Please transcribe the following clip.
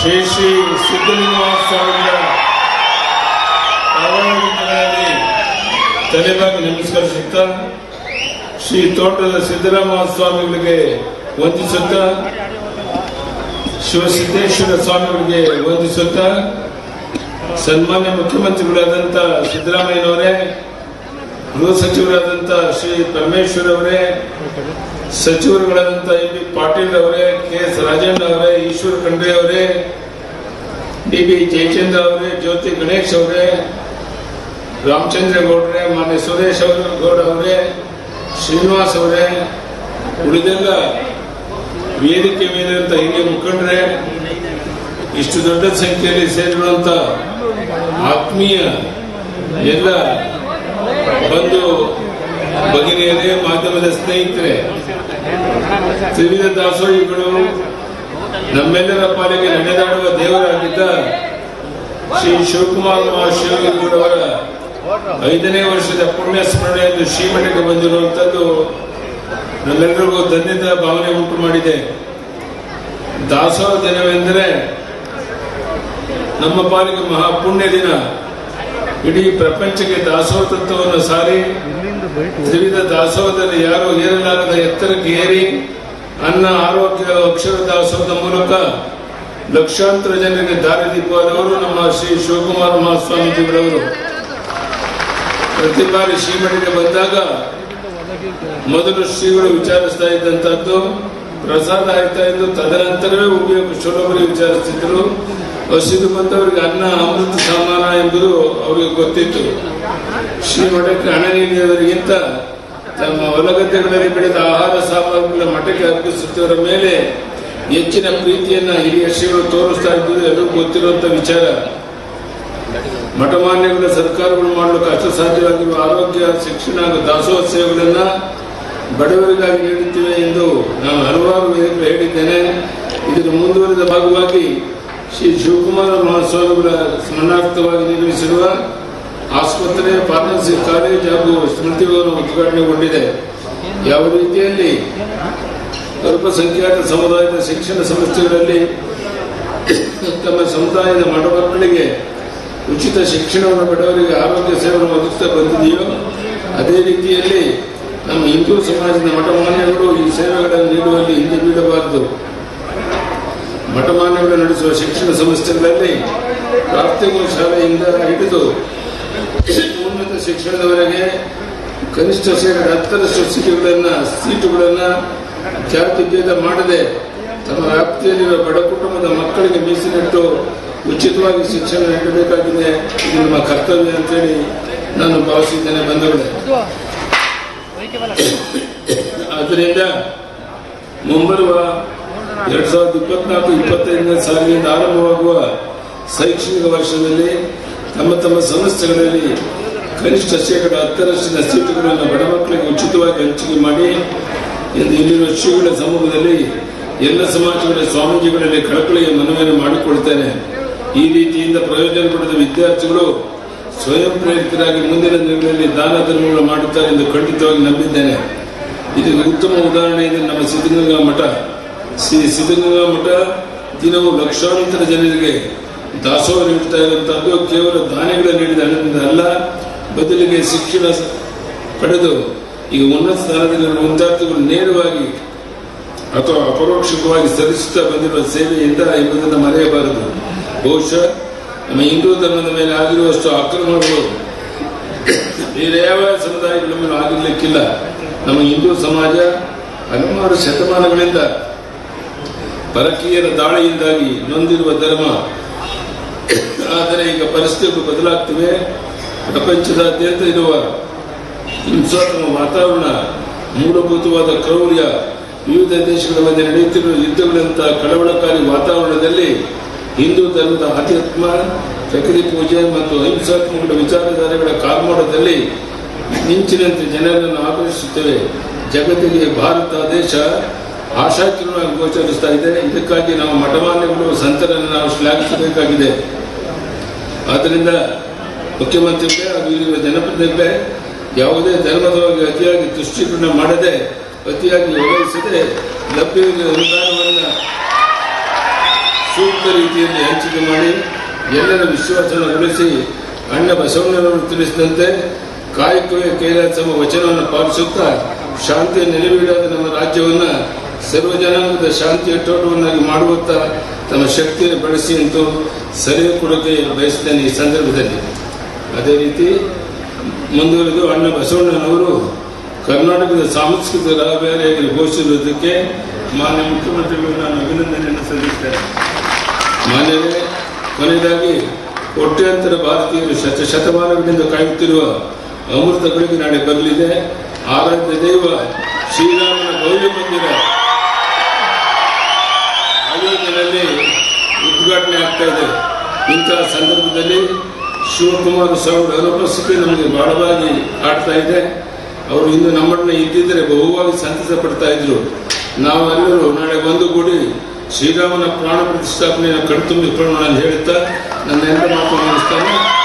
ಶ್ರೀ ಶ್ರೀ ಸಿದ್ದಲಿಂಗ ಸ್ವಾಮಿಗಳ ಆವರಣದಲ್ಲಿ ತಲೆಬಾಗಿ ನಮಸ್ಕರಿಸುತ್ತಾ ಶ್ರೀ ತೋಟದ ಸಿದ್ದರಾಮ ಸ್ವಾಮಿಗಳಿಗೆ ವಂದಿಸುತ್ತಾ ಶಿವಸಿದ್ದೇಶ್ವರ ಸ್ವಾಮಿಗಳಿಗೆ ವಂದಿಸುತ್ತಾ ಸನ್ಮಾನ್ಯ ಮುಖ್ಯಮಂತ್ರಿಗಳಾದಂಥ ಸಿದ್ದರಾಮಯ್ಯನವರೇ, ಗೃಹ ಸಚಿವರಾದಂಥ ಶ್ರೀ ಪರಮೇಶ್ವರ್ ಅವರೇ, ಸಚಿವರುಗಳಾದಂಥ ಎಂ ಬಿ ಪಾಟೀಲ್ ಅವರೇ, ಕೆ ಎಸ್ ರಾಜಣ್ಣ ಅವರೇ, ಈಶ್ವರ ಖಂಡ್ರೆ ಅವರೇ, ಡಿ ಬಿ ಜಯಚಂದ್ರ ಅವರೇ, ಜ್ಯೋತಿ ಗಣೇಶ್ ಅವರೇ, ರಾಮಚಂದ್ರ ಗೌಡ್ರೆ, ಮಾನ್ಯ ಸುರೇಶ್ ಗೌಡ ಅವರೇ, ಶ್ರೀನಿವಾಸ್ ಅವರೇ, ಉಳಿದೆಲ್ಲ ವೇದಿಕೆ ಮೇಲಿರುವಂಥ ಹಿರಿಯ ಮುಖಂಡರೇ, ಇಷ್ಟು ದೊಡ್ಡ ಸಂಖ್ಯೆಯಲ್ಲಿ ಸೇರಿರುವಂಥ ಆತ್ಮೀಯ ಎಲ್ಲ ಬಂಧು ಭಗಿನಿಯರೇ, ಮಾಧ್ಯಮದ ಸ್ನೇಹಿತರೆ, ತ್ರಿವಿಧ ದಾಸೋಹಿಗಳು, ನಮ್ಮೆಲ್ಲರ ಪಾಲಿಗೆ ನಡೆದಾಡುವ ದೇವರಾಗಿದ್ದ ಶ್ರೀ ಶಿವಕುಮಾರ ಮಹಾಶಿವಗೌಡವರ 5ನೇ ವರ್ಷದ ಪುಣ್ಯ ಸ್ಮರಣೆಯನ್ನು ಶ್ರೀಮಠಕ್ಕೆ ಬಂದಿರುವಂತದ್ದು ನಮ್ಮೆಲ್ಲರಿಗೂ ಧನ್ಯದ ಭಾವನೆ ಉಂಟು ಮಾಡಿದೆ. ದಾಸೋಹ ದಿನವೆಂದರೆ ನಮ್ಮ ಪಾಲಿಗೆ ಮಹಾಪುಣ್ಯ ದಿನ. ಇಡೀ ಪ್ರಪಂಚಕ್ಕೆ ದಾಸೋಹ ತತ್ವವನ್ನು ಸಾರಿ ತ್ರಿವಿಧ ದಾಸೋಹದಲ್ಲಿ ಯಾರು ಏರಲಾರದ ಎತ್ತರಕ್ಕೆ ಏರಿ ಅನ್ನ, ಆರೋಗ್ಯ, ಅಕ್ಷರ ದಾಸೋಹದ ಮೂಲಕ ಲಕ್ಷಾಂತರ ಜನರಿಗೆ ದಾರಿದೀಪವಾದವರು ನಮ್ಮ ಶ್ರೀ ಶಿವಕುಮಾರ ಮಹಾಸ್ವಾಮೀಜಿಗಳವರು. ಪ್ರತಿ ಬಾರಿ ಶ್ರೀಮಠಕ್ಕೆ ಬಂದಾಗ ಮೊದಲು ಶ್ರೀಗಳು ವಿಚಾರಿಸ್ತಾ ಇದ್ದಂತದ್ದು ಪ್ರಸಾದ ಆಯ್ತಾ ಇದ್ದು, ತದನಂತರವೇ ಉಭಯ ಕುಶಲೋಪರಿ ವಿಚಾರಿಸುತ್ತಿದ್ದರು. ಹಸಿದು ಬಂದವರಿಗೆ ಅನ್ನ ಅಮೃತ ಸಮಾನ ಎಂಬುದು ಅವರಿಗೆ ಗೊತ್ತಿತ್ತು. ಶ್ರೀಮಠಕ್ಕೆ ಹಣ ನೀಡಿದವರಿಗಿಂತ ತಮ್ಮ ಹೊಲಗದ್ದೆಗಳಲ್ಲಿ ಬೆಳೆದ ಆಹಾರ ಸಾಮಗ್ರಿಗಳ ಮಠಕ್ಕೆ ಅರ್ಪಿಸುತ್ತವರ ಮೇಲೆ ಹೆಚ್ಚಿನ ಪ್ರೀತಿಯನ್ನ ಹಿರಿಯ ಶ್ರೀಗಳು ತೋರಿಸ್ತಾ ಇದ್ದುದು ಎಲ್ಲರಿಗೂ ಗೊತ್ತಿರುವಂತ ವಿಚಾರ. ಮಠಮಾನ್ಯಗಳ ಸರ್ಕಾರಗಳು ಮಾಡಲು ಕಷ್ಟ ಸಾಧ್ಯವಾಗಿರುವ ಆರೋಗ್ಯ, ಶಿಕ್ಷಣ ಹಾಗೂ ದಾಸೋಹ ಸೇವೆಗಳನ್ನ ಬಡವರಿಗಾಗಿ ನೀಡುತ್ತಿವೆ ಎಂದು ನಾನು ಹಲವಾರು ವೇದಿಕೆಗಳು ಹೇಳಿದ್ದೇನೆ. ಇದರ ಮುಂದುವರಿದ ಭಾಗವಾಗಿ ಶ್ರೀ ಶಿವಕುಮಾರ ಮಹಾಸ್ವಾಮಿಗಳ ಸ್ಮರಣಾರ್ಥವಾಗಿ ನಿರ್ಮಿಸಿರುವ ಆಸ್ಪತ್ರೆ, ಫಾರ್ಮಸಿ ಕಾಲೇಜ್ ಹಾಗೂ ಸ್ಮೃತಿ ಭವನ ಉದ್ಘಾಟನೆಗೊಂಡಿದೆ. ಯಾವ ರೀತಿಯಲ್ಲಿ ಅಲ್ಪಸಂಖ್ಯಾತ ಸಮುದಾಯದ ಶಿಕ್ಷಣ ಸಂಸ್ಥೆಗಳಲ್ಲಿ ತಮ್ಮ ಸಮುದಾಯದ ಮಠ ಮಕ್ಕಳಿಗೆ ಉಚಿತ ಶಿಕ್ಷಣವನ್ನು, ಬಡವರಿಗೆ ಆರೋಗ್ಯ ಸೇವೆಯನ್ನು ಒದಗಿಸುತ್ತಾ ಬಂದಿದೆಯೋ ಅದೇ ರೀತಿಯಲ್ಲಿ ನಮ್ಮ ಹಿಂದೂ ಸಮಾಜದ ಮಠಮಾನ್ಯಗಳು ಈ ಸೇವೆಗಳನ್ನು ನೀಡುವಲ್ಲಿ ಹಿಂದೆ ಬೀಳಬಾರದು. ಮಠಮಾನ್ಯಗಳು ನಡೆಸುವ ಶಿಕ್ಷಣ ಸಂಸ್ಥೆಗಳಲ್ಲಿ ಪ್ರಾಥಮಿಕ ಶಾಲೆಯಿಂದ ಹಿಡಿದು ಉನ್ನತ ಶಿಕ್ಷಣದವರೆಗೆ ಕನಿಷ್ಠ ಶೇಕಡ 10% ಸೀಟುಗಳನ್ನು ಜಾತಿ ಭೇದ ಮಾಡದೆ ತಮ್ಮ ವ್ಯಾಪ್ತಿಯಲ್ಲಿರುವ ಬಡ ಕುಟುಂಬದ ಮಕ್ಕಳಿಗೆ ಮೀಸಲಿಟ್ಟು ಉಚಿತವಾಗಿ ಶಿಕ್ಷಣ ನೀಡಬೇಕಾಗಿದೆ. ಇದು ನಮ್ಮ ಕರ್ತವ್ಯ ಅಂತೇಳಿ ನಾನು ಭಾವಿಸಿದ್ದೇನೆ ಬಂಧುಗಳೇ. ಆದ್ದರಿಂದ ಮುಂಬರುವ 2024-25ನೇ ಸಾಲಿನಿಂದ ಆರಂಭವಾಗುವ ಶೈಕ್ಷಣಿಕ ವರ್ಷದಲ್ಲಿ ತಮ್ಮ ತಮ್ಮ ಸಂಸ್ಥೆಗಳಲ್ಲಿ ಕನಿಷ್ಠ ಶೇಕಡ 10% ಸೀಟುಗಳನ್ನು ಬಡ ಮಕ್ಕಳಿಗೆ ಉಚಿತವಾಗಿ ಹಂಚಿಕೆ ಮಾಡಿ ಎಂದು ಇಲ್ಲಿರುವ ಶ್ರೀಗಳ ಸಮ್ಮುಖದಲ್ಲಿ ಎಲ್ಲ ಸಮಾಜಗಳ ಸ್ವಾಮೀಜಿಗಳಲ್ಲಿ ಕಳಕಳಿಯ ಮನವಿಯನ್ನು ಮಾಡಿಕೊಳ್ತೇನೆ. ಈ ರೀತಿಯಿಂದ ಪ್ರಯೋಜನ ಪಡೆದ ವಿದ್ಯಾರ್ಥಿಗಳು ಸ್ವಯಂ ಪ್ರೇರಿತರಾಗಿ ಮುಂದಿನ ದಿನಗಳಲ್ಲಿ ದಾನ ಧರ್ಮಗಳು ಮಾಡುತ್ತಾರೆ ಎಂದು ಖಂಡಿತವಾಗಿ ನಂಬಿದ್ದೇನೆ. ಇದಕ್ಕೆ ಉತ್ತಮ ಉದಾಹರಣೆ ಇದೆ ನಮ್ಮ ಸಿದ್ಧಗಂಗಾ ಮಠ. ಶ್ರೀ ಸಿದ್ಧಗಂಗಾ ಮಠ ದಿನವೂ ಲಕ್ಷಾಂತರ ಜನರಿಗೆ ದಾಸೋಹ ನೀಡುತ್ತಾ ಇರುವಂತಹದ್ದು ಕೇವಲ ದಾನಿಗಳ ನೀಡಿದ ಹಣದಿಂದ ಅಲ್ಲ, ಬದಲಿಗೆ ಶಿಕ್ಷಣ ಪಡೆದು ಈಗ ಉನ್ನತ ಸ್ಥಾನದಲ್ಲಿರುವ ವಿದ್ಯಾರ್ಥಿಗಳು ನೇರವಾಗಿ ಅಥವಾ ಅಪರೋಕ್ಷವಾಗಿ ಸಲ್ಲಿಸುತ್ತಾ ಬಂದಿರುವ ಸೇವೆಯಿಂದ ಎಂಬುದನ್ನು ಮರೆಯಬಾರದು. ಬಹುಶಃ ನಮ್ಮ ಹಿಂದೂ ಧರ್ಮದ ಮೇಲೆ ಆಗಿರುವಷ್ಟು ಆಕ್ರಮಣಗಳು ಬೇರೆ ಯಾವ ಸಮುದಾಯಗಳ ಮೇಲೆ ಆಗಿರ್ಲಿಕ್ಕಿಲ್ಲ. ನಮ್ಮ ಹಿಂದೂ ಸಮಾಜ ಹಲವಾರು ಶತಮಾನಗಳಿಂದ ಪರಕೀಯರ ದಾಳಿಯಿಂದಾಗಿ ನೊಂದಿರುವ ಧರ್ಮ. ಆದರೆ ಈಗ ಪರಿಸ್ಥಿತಿಗಳು ಬದಲಾಗ್ತಿವೆ. ಪ್ರಪಂಚದಾದ್ಯಂತ ಇರುವ ಹಿಂಸಾತ್ಮಕ ವಾತಾವರಣ, ಮೂಲಭೂತವಾದ ಕ್ರೌರ್ಯ, ವಿವಿಧ ದೇಶಗಳ ಮಧ್ಯೆ ನಡೆಯುತ್ತಿರುವ ಯುದ್ಧಗಳಂತಹ ಕಳವಳಕಾರಿ ವಾತಾವರಣದಲ್ಲಿ ಹಿಂದೂ ಧರ್ಮದ ಆಧ್ಯಾತ್ಮ, ಪ್ರಕೃತಿ ಪೂಜೆ ಮತ್ತು ಅಹಿಂಸಾತ್ಮಕ ವಿಚಾರಧಾರೆಗಳ ಕಾರ್ಮೋಡದಲ್ಲಿ ಮಿಂಚಿನಂತೆ ಜನರನ್ನು ಆಕರ್ಷಿಸುತ್ತವೆ. ಜಗತ್ತಿಗೆ ಭಾರತ ದೇಶ ಆಶಾಕಿರಣವಾಗಿ ಗೋಚರಿಸ್ತಾ ಇದೆ. ಇದಕ್ಕಾಗಿ ನಾವು ಮಠಮಾನ್ಯಗಳು, ಸಂತರನ್ನು ನಾವು ಶ್ಲಾಘಿಸಬೇಕಾಗಿದೆ. ಆದ್ದರಿಂದ ಮುಖ್ಯಮಂತ್ರಿಗಳೇ ಹಾಗೂ ಇಲ್ಲಿರುವ ಜನಪ್ರತಿನಿಧಿಗಳೇ ಯಾವುದೇ ಧರ್ಮದವಾಗಿ ಅತಿಯಾಗಿ ತುಷ್ಟೀಕರಣ ಮಾಡದೆ, ಅತಿಯಾಗಿ ಒಲೈಸದೆ ಲಭ್ಯವಿರುವ ಅನುದಾನವನ್ನು ಸೂಕ್ತ ರೀತಿಯಲ್ಲಿ ಹಂಚಿಕೆ ಮಾಡಿ ಎಲ್ಲರ ವಿಶ್ವಾಸವನ್ನು ಗಳಿಸಿ ಅಣ್ಣ ಬಸವಣ್ಣನವರು ತಿಳಿಸಿದಂತೆ ಕಾಯಕವೇ ಕೈಲಾಸ ಎಂಬ ವಚನವನ್ನು ಪಾಲಿಸುತ್ತಾ ಶಾಂತಿಯ ನೆಲೆವೀಡಾದ ನಮ್ಮ ರಾಜ್ಯವನ್ನು ಸರ್ವ ಜನಾಂಗದ ಶಾಂತಿಯ ತೋಟವನ್ನಾಗಿ ಮಾಡುವತ್ತ ತಮ್ಮ ಶಕ್ತಿಯನ್ನು ಬಳಸಿ ಎಂದು ಸಲಹೆ ಕೊಡೋಕೆ ಬಯಸಿದ್ದೇನೆ ಈ ಸಂದರ್ಭದಲ್ಲಿ. ಅದೇ ರೀತಿ ಮುಂದುವರೆದು ಅಣ್ಣ ಬಸವಣ್ಣನವರು ಕರ್ನಾಟಕದ ಸಾಂಸ್ಕೃತಿಕ ರಾಯಭಾರಿಯಾಗಿ ಘೋಷಿಸಿರುವುದಕ್ಕೆ ಮಾನ್ಯ ಮುಖ್ಯಮಂತ್ರಿಗಳು ನಾನು ಅಭಿನಂದನೆಯನ್ನು ಸಲ್ಲಿಸುತ್ತೇನೆ. ಮಾನ್ಯವೇ, ಕೊನೆಯದಾಗಿ ಕೋಟ್ಯಾಂತರ ಭಾರತೀಯರು ಶತಮಾನಗಳಿಂದ ಕಾಯುತ್ತಿರುವ ಅಮೃತಗಳಿಗೆ ನಾಳೆ ಬರಲಿದೆ. ಆರಾಧ್ಯ ದೈವ ಶ್ರೀರಾಮನ ಭವ್ಯ ಮಂದಿರ ಅಯೋಧ್ಯೆಯಲ್ಲಿ ಉದ್ಘಾಟನೆ ಆಗ್ತಾ ಇದೆ. ಇಂತಹ ಸಂದರ್ಭದಲ್ಲಿ ಶಿವಕುಮಾರ್ ಸ್ವಾಮಿ ಅನುಪಸ್ಥಿತಿ ನಮಗೆ ಬಹಳವಾಗಿ ಆಡ್ತಾ ಇದೆ. ಅವರು ಇಂದು ನಮ್ಮನ್ನ ಇದ್ದಿದ್ದರೆ ಬಹುವಾಗಿ ಸಂತಸ ಪಡ್ತಾ ಇದ್ರು. ನಾವೆಲ್ಲರೂ ನಾಳೆ ಒಂದುಗೂಡಿ ಶ್ರೀರಾಮನ ಪ್ರಾಣ ಪ್ರತಿಷ್ಠಾಪನೆಯನ್ನು ಕಣ್ತುಂಬಿಕೊಳ್ಳೋಣ ಅಂತ ಹೇಳುತ್ತಾ ನನ್ನ ಎಲ್ಲ ಮಾತು ಮುಗಿಸ್ತಾನೆ.